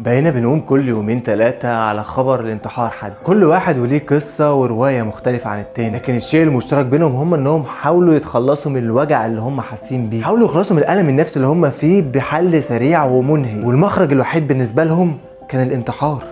بقينا بنقوم كل يومين ثلاثة على خبر الانتحار حد، كل واحد وليه قصة ورواية مختلفة عن التاني، لكن الشيء المشترك بينهم هم انهم حاولوا يتخلصوا من الوجع اللي هم حاسين بيه، حاولوا يخلصوا من الألم النفسي اللي هم فيه بحل سريع ومنهي، والمخرج الوحيد بالنسبة لهم كان الانتحار.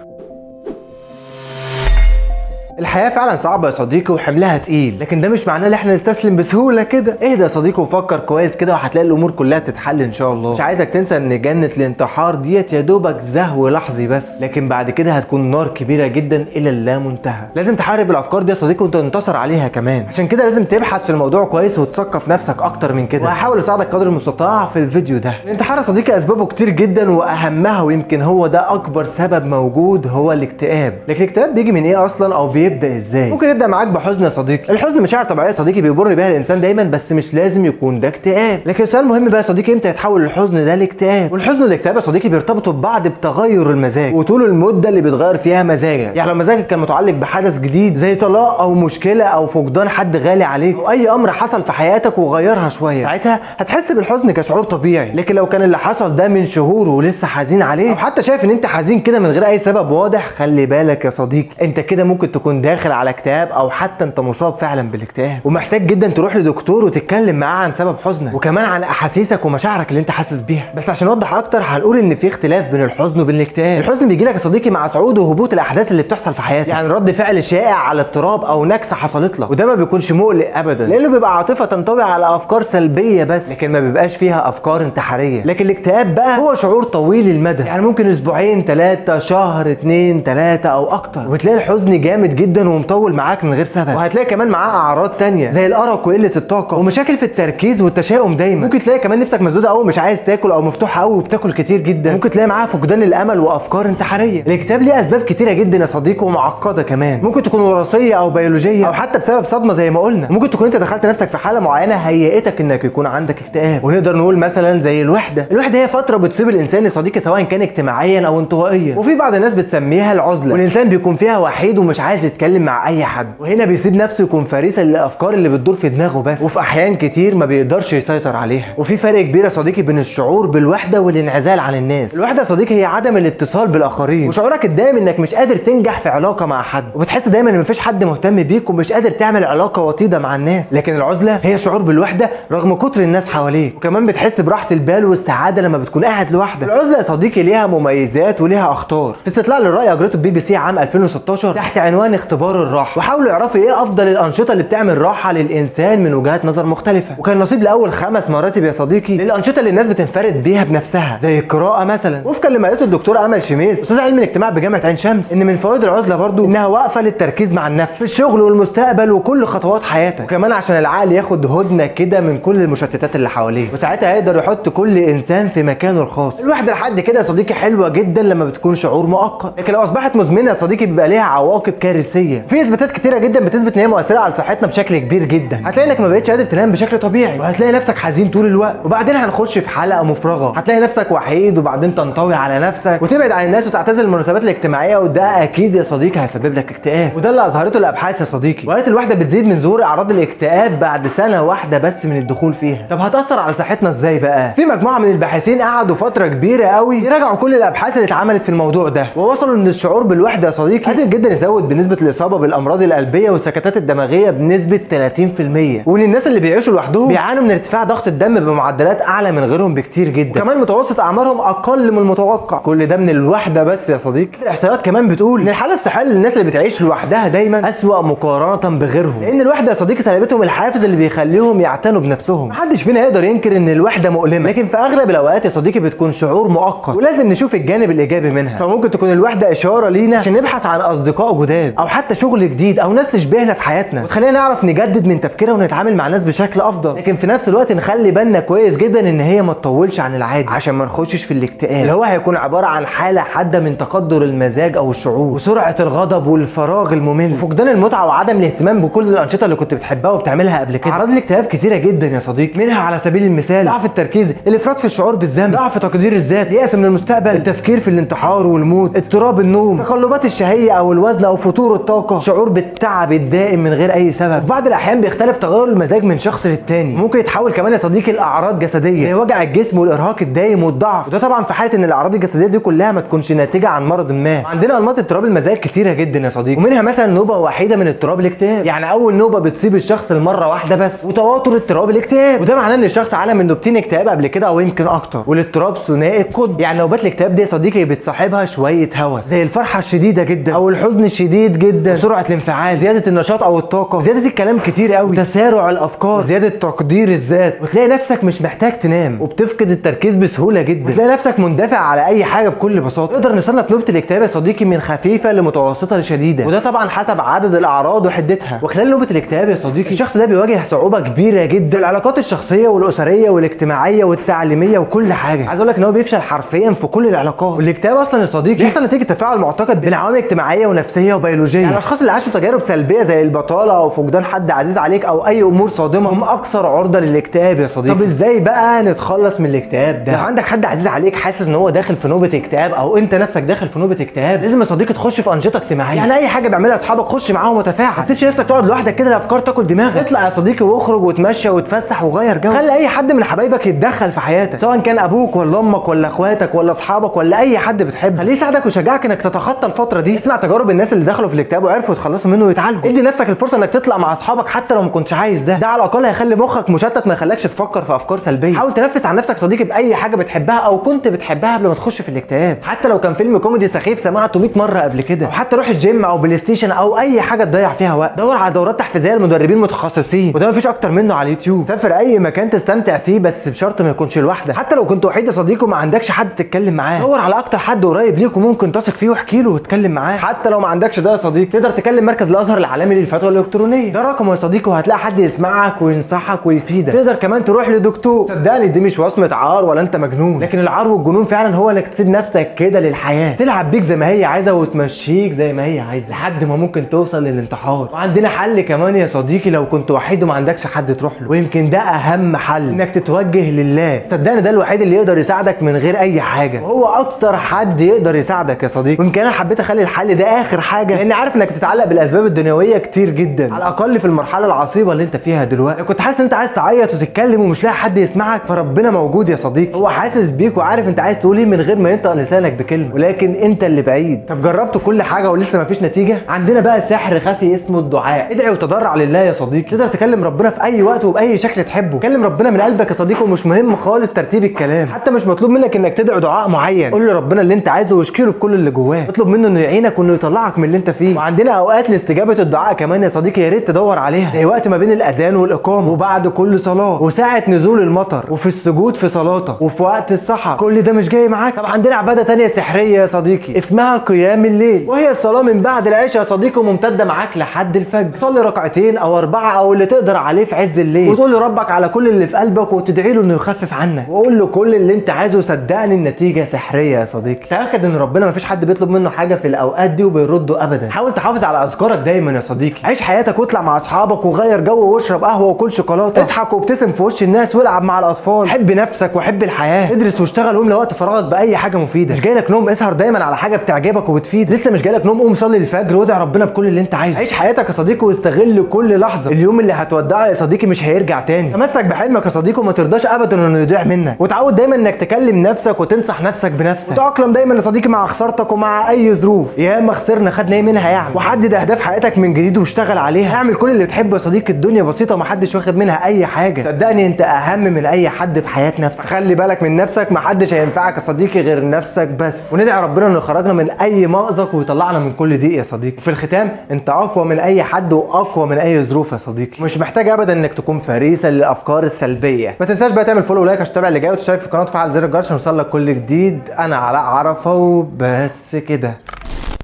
الحياة فعلا صعبة يا صديقي وحملها تقيل، لكن ده مش معناه ان احنا نستسلم بسهولة كده. اهدى يا صديقي وفكر كويس كده وهتلاقي الامور كلها تتحل ان شاء الله. مش عايزك تنسى ان جنة الانتحار ديت يا دوبك زهو لحظي بس، لكن بعد كده هتكون نار كبيرة جدا الى اللا منتهى. لازم تحارب الافكار دي يا صديقي وانت تنتصر عليها كمان، عشان كده لازم تبحث في الموضوع كويس وتثقف نفسك اكتر من كده، وهحاول اساعدك قدر المستطاع في الفيديو ده. الانتحار يا صديقي اسبابه كتير جدا، واهمها ويمكن هو ده اكبر سبب موجود هو الاكتئاب. لكن الاكتئاب بيجي من ايه اصلا او بيبدا ازاي؟ ممكن نبدا معاك بحزن يا صديقي. الحزن مشاعر طبيعيه يا صديقي بيمر بيها الانسان دايما، بس مش لازم يكون ده اكتئاب. لكن السؤال المهم بقى يا صديقي، امتى يتحول الحزن ده لاكتئاب؟ والحزن والاكتئاب يا صديقي بيرتبطوا ببعض بتغير المزاج وطول المده اللي بيتغير فيها مزاجك. يعني لو مزاجك كان متعلق بحدث جديد زي طلاق او مشكله او فقدان حد غالي عليك او اي امر حصل في حياتك وغيرها شويه، ساعتها هتحس بالحزن كشعور طبيعي. لكن لو كان اللي حصل ده من شهور ولسه حزين عليه، او حتى شايف ان انت حزين كده من غير اي سبب واضح، خلي بالك يا صديقي، انت كده ممكن تكون داخل على اكتئاب او حتى انت مصاب فعلا بالاكتئاب، ومحتاج جدا تروح لدكتور وتتكلم معاه عن سبب حزنك وكمان عن احاسيسك ومشاعرك اللي انت حاسس بيها. بس عشان نوضح اكتر هنقول ان في اختلاف بين الحزن وبين الاكتئاب. الحزن بيجي لك يا صديقي مع صعود وهبوط الاحداث اللي بتحصل في حياتك، يعني رد فعل شائع على اضطراب او نكسه حصلت لك، وده ما بيكونش مقلق ابدا لانه بيبقى عاطفه تنطوي على افكار سلبيه بس، لكن ما بيبقاش فيها افكار انتحاريه. لكن الاكتئاب بقى هو شعور طويل المدى، يعني ممكن اسبوعين ثلاثه، شهر اتنين ثلاثه او اكتر، وتلاقي الحزن جامد جدا ومطول معاك من غير سبب. وهتلاقي كمان معاه اعراض تانية زي الارق وقله الطاقه ومشاكل في التركيز والتشاؤم دايما. ممكن تلاقي كمان نفسك مسدوده قوي مش عايز تاكل، او مفتوحه قوي وبتاكل كتير جدا. ممكن تلاقي معاه فقدان الامل وافكار انتحاريه. الاكتئاب ليه اسباب كتيره جدا يا صديقي ومعقده كمان، ممكن تكون وراثيه او بيولوجيه او حتى بسبب صدمه زي ما قلنا. ممكن تكون انت دخلت نفسك في حاله معينه هيئتك انك يكون عندك اكتئاب. ونقدر نقول مثلا زي الوحده هي فتره بتصيب الانسان يا صديقي سواء كان اجتماعيا او انطوائيا، وفي بعض الناس بتسميها العزله، والانسان بيكون فيها وحيد ومش عايز يتكلم مع اي حد، وهنا بيسيب نفسه يكون فريسه للافكار اللي بتدور في دماغه بس، وفي احيان كتير ما بيقدرش يسيطر عليها. وفي فرق كبير يا صديقي بين الشعور بالوحده والانعزال عن الناس. الوحده يا صديقي هي عدم الاتصال بالاخرين، وشعورك الدائم انك مش قادر تنجح في علاقه مع حد، وبتحس دايما ان مفيش حد مهتم بيك ومش قادر تعمل علاقه وطيده مع الناس. لكن العزله هي شعور بالوحده رغم كتر الناس حواليك، وكمان بتحس براحه البال والسعاده لما بتكون قاعد لوحدك. العزله يا صديقي ليها مميزات وليها اخطار. في استطلاع للراي اجرته BBC عام 2016 تحت عنوان اختبار الراحه، وحاولوا يعرفوا ايه افضل الانشطه اللي بتعمل راحه للانسان من وجهات نظر مختلفه. وكان نصيب لاول 5 مراتب يا صديقي للانشطه اللي الناس بتنفرد بيها بنفسها زي القراءه مثلا، وفقا لما قالته الدكتور امل شميس استاذ علم الاجتماع بجامعه عين شمس، ان من فوائد العزله برضو انها واقفه للتركيز مع النفس في الشغل والمستقبل وكل خطوات حياتك، وكمان عشان العقل ياخد هدنه كده من كل المشتتات اللي حواليه، وساعتها هيقدر يحط كل انسان في مكانه الخاص. الوحده لحد كده يا صديقي حلوه جدا لما بتكون شعور مؤقت، لكن لو اصبحت مزمنه يا صديقي بيبقى ليها عواقب كارثيه. في اثباتات كتيره جدا بتثبت ان هي مؤثره على صحتنا بشكل كبير جدا. هتلاقي انك ما بقتش قادر تنام بشكل طبيعي، وهتلاقي نفسك حزين طول الوقت، وبعدين هنخش في حلقه مفرغه، هتلاقي نفسك وحيد وبعدين تنطوي على نفسك وتبعد عن الناس وتعتزل المناسبات الاجتماعيه، وده اكيد يا صديقي هيسبب لك اكتئاب، وده اللي اظهرته الابحاث يا صديقي. وقت الوحده بتزيد من ظهور اعراض الاكتئاب بعد سنه واحده بس من الدخول فيها. طب هتاثر على صحتنا ازاي بقى؟ في مجموعه من الباحثين قعدوا فتره كبيره قوي يراجعوا كل الابحاث اللي اتعملت في الموضوع ده، ووصلوا ان الشعور بالوحده يا صديقي قادر جدا يزود بنسبه الاصابه بالامراض القلبيه والسكتات الدماغيه بنسبه 30%، وان الناس اللي بيعيشوا لوحدهم بيعانوا من ارتفاع ضغط الدم بمعدلات اعلى من غيرهم بكتير جدا، وكمان متوسط اعمارهم اقل من المتوقع. كل ده من الوحده بس يا صديقي. الاحصائيات كمان بتقول ان الحاله الصحيه للناس اللي بتعيش لوحدها دايما اسوأ مقارنه بغيرهم، لان الوحده يا صديقي سلبتهم الحافز اللي بيخليهم يعتنوا بنفسهم. محدش فينا يقدر ينكر ان الوحده مؤلمه، لكن في اغلب الاوقات يا صديقي بتكون شعور مؤقت، ولازم نشوف الجانب الايجابي منها. فممكن تكون الوحده اشاره لينا عشان نبحث عن اصدقاء جداد او حتى شغل جديد او ناس تشبهنا في حياتنا، وتخلينا نعرف نجدد من تفكيرنا ونتعامل مع ناس بشكل افضل. لكن في نفس الوقت نخلي بالنا كويس جدا ان هي ما تطولش عن العادي عشان ما نخشش في الاكتئاب اللي هو هيكون عباره عن حاله حاده من تقدر المزاج او الشعور وسرعه الغضب والفراغ الممل وفقدان المتعه وعدم الاهتمام بكل الانشطه اللي كنت بتحبها وبتعملها قبل كده. اعراض الاكتئاب كتيره جدا يا صديقي، منها على سبيل المثال ضعف التركيز، الافراط في الشعور بالذنب، ضعف تقدير الذات، يأس من المستقبل، التفكير في الانتحار والموت، اضطراب النوم، تقلبات الشهيه او الوزن او فتور الطاقه، شعور بالتعب الدائم من غير اي سبب. في بعض الاحيان بيختلف تغير المزاج من شخص للتاني، ممكن يتحول كمان يا صديقي لاعراض جسديه زي وجع الجسم والارهاق الدائم والضعف، وده طبعا في حاله ان الاعراض الجسديه دي كلها ما تكونش ناتجه عن مرض ما. عندنا انماط اضطراب المزاج كتيره جدا يا صديقي، ومنها مثلا نوبه وحيده من اضطراب الاكتئاب، يعني اول نوبه بتصيب الشخص المره واحده بس، وتواتر اضطراب الاكتئاب، وده معناه ان الشخص عانى من نوبتين اكتئاب قبل كده او يمكن اكتر. والاضطراب ثنائي القطب، يعني نوبات الاكتئاب دي يا صديقي بتصاحبها شويه هوس زي الفرحه الشديده جدا او الحزن الشديد جدا، سرعه الانفعال، زياده النشاط او الطاقه، زياده الكلام كتير قوي، تسارع الافكار، زياده تقدير الذات، وتلاقي نفسك مش محتاج تنام وبتفقد التركيز بسهوله جدا، وتلاقي نفسك مندفع على اي حاجه بكل بساطه. نقدر نصنف نوبه الاكتئاب يا صديقي من خفيفه لمتوسطه لشديده، وده طبعا حسب عدد الاعراض وحدتها. وخلال نوبه الاكتئاب يا صديقي الشخص ده بيواجه صعوبه كبيره جدا في العلاقات الشخصيه والاسريه والاجتماعيه والتعليميه وكل حاجه. عايز اقول لك ان هو بيفشل حرفيا في كل العلاقات. والاكتئاب اصلا يا صديقي بيحصل نتيجه تفاعل معتقد بين عوامل اجتماعيه ونفسيه وبيولوجيه، يعني الاشخاص اللي عاشوا تجارب سلبيه زي البطاله او فقدان حد عزيز عليك او اي امور صادمه هم اكثر عرضه للاكتئاب يا صديقي. طب ازاي بقى نتخلص من الاكتئاب ده؟ لو عندك حد عزيز عليك حاسس ان هو داخل في نوبه اكتئاب او انت نفسك داخل في نوبه اكتئاب، لازم يا صديقي تخش في انشطه اجتماعيه، يعني اي حاجه بيعملها اصحابك خش معاهم وتفاعل، ما تسيبش نفسك تقعد لوحدك كده الافكار تاكل دماغك. اطلع يا صديقي واخرج وتمشى وتفسح وغير جو، خلي اي حد من حبايبك يتدخل في حياتك، سواء كان ابوك ولا امك ولا اخواتك ولا اصحابك ولا اي حد بتحبه، خليه يساعدك ويشجعك انك تتخطى الفتره دي. اسمع تجارب الناس اللي دخلوا في الاكتئاب وعرفوا يتخلصوا منه ويتعالجوا، ادي نفسك الفرصه انك تطلع مع اصحابك حتى لو ما كنتش عايز ده على الاقل هيخلي مخك مشتت ما يخليكش تفكر في افكار سلبيه. حاول تنفس عن نفسك صديقي باي حاجه بتحبها او كنت بتحبها قبل ما تخش في الاكتئاب، حتى لو كان فيلم كوميدي سخيف سمعته 100 مره قبل كده، او حتى روح الجيم او بلاي ستيشن او اي حاجه تضيع فيها وقت. دور على دورات تحفيزيه لمدربين متخصصين، وده مفيش اكتر منه على اليوتيوب. سافر اي مكان تستمتع فيه بس بشرط ما يكونش لوحدك، حتى لو كنت وحيد يا صديقي وما عندكش حد تتكلم معاه، دور على اكتر حد قريب ليك وممكن تثق فيه واحكي له واتكلم معاه. حتى لو ما عندكش ده يا صديقي تقدر تكلم مركز الازهر العالمي للفتوى الالكترونيه، ده رقمه يا صديقي وهتلاقي حد يسمعك وينصحك ويفيدك. تقدر كمان تروح لدكتور، صدقني دي مش وصمه عار ولا انت مجنون، لكن العار والجنون فعلا هو انك تسيب نفسك كده للحياه تلعب بيك زي ما هي عايزه وتمشيك زي ما هي عايزه لحد ما ممكن توصل للانتحار. وعندنا حل كمان يا صديقي لو كنت وحيد وما عندكش حد تروح له، ويمكن ده اهم حل، انك تتوجه لله. صدقني ده الوحيد اللي يقدر يساعدك من غير اي حاجه، وهو اكتر حد يقدر يساعدك يا صديقي. ويمكن انا حبيت اخلي الحل ده اخر حاجه لاني عارف انك بتتعلق بالاسباب الدنيويه كتير جدا، على الاقل في المرحله العصيبه اللي انت فيها دلوقتي. لو كنت حاسس انت عايز تعيط وتتكلم ومش لاقي حد يسمعك، فربنا موجود يا صديقي، هو حاسس بيك وعارف انت عايز تقول ايه من غير ما ينطق لسانك بكلمه، ولكن انت اللي بعيد. طب جربت كل حاجه ولسه مفيش نتيجه؟ عندنا بقى سحر خفي اسمه الدعاء. ادعي وتضرع لله يا صديقي، تقدر تكلم ربنا في اي وقت وباي شكل تحبه. كلم ربنا من قلبك يا صديقي، ومش مهم خالص ترتيب الكلام، حتى مش مطلوب منك انك تدعي دعاء معين. قول لربنا اللي انت عايزه واشكي له بكل اللي جواه، اطلب منه انه يعينك وانه يطلعك من اللي انت فيه. وعندنا اوقات لاستجابه الدعاء كمان يا صديقي، يا ريت تدور عليها، زي وقت ما بين الاذان والاقامه، وبعد كل صلاه، وساعه نزول المطر، وفي السجود في صلاتك، وفي وقت السحر. كل ده مش جاي معاك؟ طب عندنا عباده تانية سحريه يا صديقي اسمها قيام الليل، وهي الصلاه من بعد العشاء يا صديقي وممتده معاك لحد الفجر. صلي ركعتين او 4 او اللي تقدر عليه في عز الليل، وتقول لربك على كل اللي في قلبك وتدعي له انه يخفف عنك، وقول له كل اللي انت عايزه. صدقني النتيجه سحريه يا صديقي. تاكد ان ربنا مفيش حد بيطلب منه حاجه في الاوقات دي وبيرده ابدا. حاول تحافظ على اذكارك دايما يا صديقي، عيش حياتك واطلع مع اصحابك وغير جو واشرب قهوه وكل شوكولاته، اضحك وابتسم في وش الناس والعب مع الاطفال، حب نفسك وحب الحياه، ادرس واشتغل واملى وقت فراغك باي حاجه مفيده. مش جايلك نوم؟ اسهر دايما على حاجه بتعجبك وبتفيد. لسه مش جايلك نوم؟ قوم صلي الفجر وادعي ربنا بكل اللي انت عايزه. عيش حياتك يا صديقي واستغل كل لحظه، اليوم اللي هتودعه يا صديقي مش هيرجع تاني. تمسك بحلمك يا صديقي وما ترضاش ابدا انه يضيع منك، وتعود دايما انك تكلم نفسك وتنصح نفسك بنفسك، وتأقلم دايما يا صديقي مع خسارتك ومع اي ظروف. ياما خسرنا خدنا ايه منها يعني. وحدد اهداف حياتك من جديد واشتغل عليها، اعمل كل اللي تحبه يا صديقي، الدنيا بسيطه ومحدش واخد منها اي حاجه. صدقني انت اهم من اي حد في حياه نفسك، خلي بالك من نفسك، محدش هينفعك يا صديقي غير نفسك بس. وندعي ربنا انه يخرجنا من اي مأزق ويطلعنا من كل ضيق يا صديقي. وفي الختام انت اقوى من اي حد واقوى من اي ظروف يا صديقي، مش محتاج ابدا انك تكون فريسه للافكار السلبيه. ما تنساش بقى تعمل فولو ولايك عشان تتابع اللي جاي، وتشترك في القناه وتفعل زر الجرس عشان يوصلك كل جديد. انا علاء عرفه وبس كده.